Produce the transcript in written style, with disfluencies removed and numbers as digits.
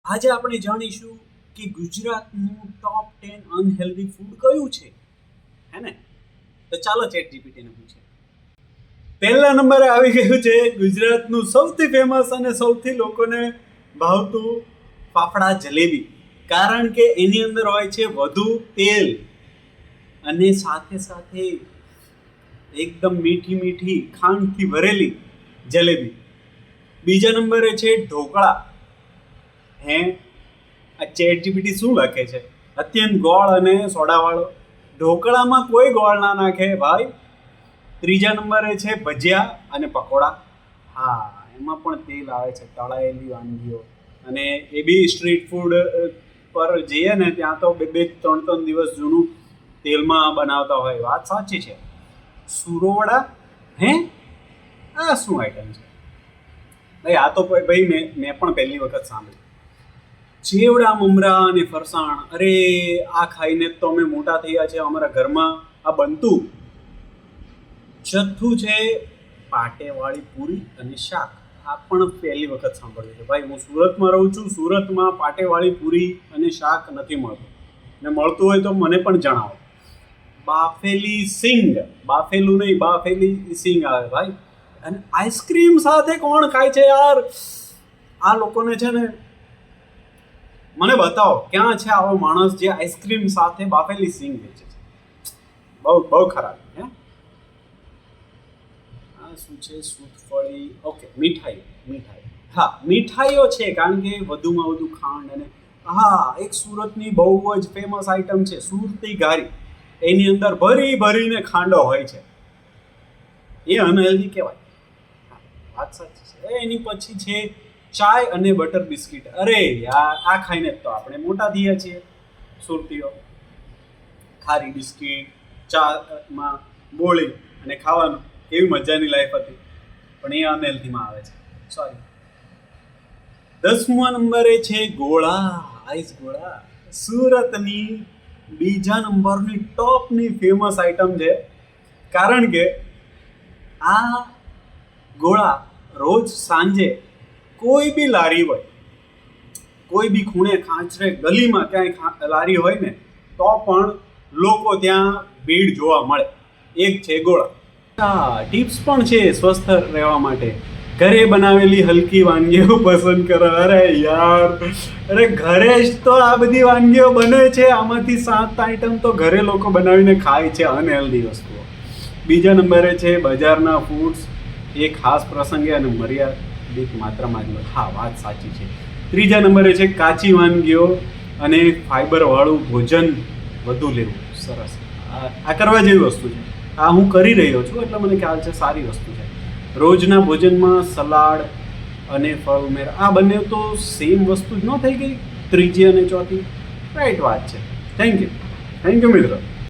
આજે આપણે જાણીશું કે ગુજરાતનું ટોપ 10 અનહેલ્ધી ફૂડ કયું છે, હે ને? તો ચાલો ચેટ જીપીટીને પૂછે. પહેલા નંબરે આવી ગયું છે ગુજરાતનું સૌથી ફેમસ અને સૌથી લોકોને ભાવતું ફાફડા જલેબી. કારણ કે એની અંદર હોય છે વધુ તેલ અને સાથે સાથે એકદમ મીઠી મીઠી ખાંડથી ભરેલી જલેબી. બીજા નંબરે છે ઢોકળા. હે, આ ચેટ જીપીટી શું લખે છે? અત્યંત ગોળ અને સોડાવાળો. ઢોકળામાં કોઈ ગોળ ના નાખે ભાઈ. ત્રીજા નંબરે છે ભજીયા અને પકોડા. હા, એમાં પણ તેલ આવે છે, તળાયેલી વાનગીઓ. અને એ બી સ્ટ્રીટ ફૂડ પર જઈએ ને ત્યાં તો બે ત્રણ ત્રણ દિવસ જૂનું તેલમાં બનાવતા હોય. વાત સાચી છે. સુરોવડા. હે, આ શું આઈટમ છે ભાઈ? આ તો ભાઈ મેં પણ પહેલી વખત સાંભળ્યું. ચેવડા, મમરા અને ફરસાણ. અરે, આ ખાઈને તો અમે મોટા થયા છે. અમારા ઘરમાં આ બનતું. ચોથું છે પાટેવાળી પૂરી અને શાક. આ પણ પહેલી વખત સાંભળ્યું છે ભાઈ. હું સુરતમાં રહું છું. સુરતમાં પાટેવાળી પૂરી અને શાક નથી મળતું, ને મળતું હોય તો મને પણ જણાવો. બાફેલી સિંગ. બાફેલું નહીં, બાફેલી સિંગ આવે ભાઈ. અને આઈસ્ક્રીમ સાથે કોણ ખાય છે યાર? આ લોકોને છે ને, મને બતાવો ક્યાં છે આવો માણસ જે આઈસ્ક્રીમ સાથે બાફેલી સિંગ વેચે છે. બહુ ખરાબ. હે, આ શું છે? સૂતફળી. ઓકે, મીઠાઈ. હા, મીઠાઈઓ છે, કારણ કે વધુમાં વધુ ખાંડ. અને હા, એક સુરતની બહુ જ ફેમસ આઈટમ છે સુરતી ઘારી. એની અંદર ભરીને ખાંડો હોય છે. એ અનહેલ્ધી કહેવાય. વાત સાચી છે. એની પછી છે ચાય અને બટર બિસ્કિટ. અરે યાર, આ ખાઈને તો આપણે મોટા થયા છીએ સુરતીઓ. ખારી બિસ્કિટ ચામાં બોળી અને ખાવાનું, કેવી મજાની લાઈફ હતી. પણ એ અનહેલ્ધીમાં આવે છે, સોરી. 10મા નંબરે છે ગોળા, આઈસ ગોળા. સુરતની બીજા નંબરની ટોપની ફેમસ આઈટમ છે. કારણ કે આ ગોળા રોજ સાંજે કોઈ બી લારી હોય, કોઈ બી ખૂણે ખાંચરે ગલીમાં ક્યાંય લારી હોય ને, તો પણ લોકો ત્યાં ભીડ જોવા મળે. એક છે ગોળા. હા, ટિપ્સ પણ છે સ્વસ્થ રહેવા માટે. ઘરે બનાવેલી હલકી વાનગીઓ પસંદ કરો. અરે યાર, અરે ઘરે જ તો આ બધી વાનગીઓ બને છે. આમાંથી 7 આઈટમ તો ઘરે લોકો બનાવીને ખાય છે, અનહેલ્ધી વસ્તુઓ. બીજા નંબરે છે બજારના ફૂડ્સ. એ ખાસ પ્રસંગે અને મર્યાદિત માત્રામાં જ. હા, વાત સાચી છે. ત્રીજા નંબરે છે કાચી વાનગીઓ અને ફાઈબરવાળું ભોજન વધુ લેવું. સરસ. આ કરવા જેવી વસ્તુ છે. આ હું કરી રહ્યો છું એટલે મને ખ્યાલ છે સારી વસ્તુ છે. રોજના ભોજનમાં સલાડ અને ફળ ઉમેર. આ બંને તો સેમ વસ્તુ જ ન થઈ ગઈ? ત્રીજી અને ચોથી. રાઈટ વાત છે. થેન્ક યુ મિત્રો.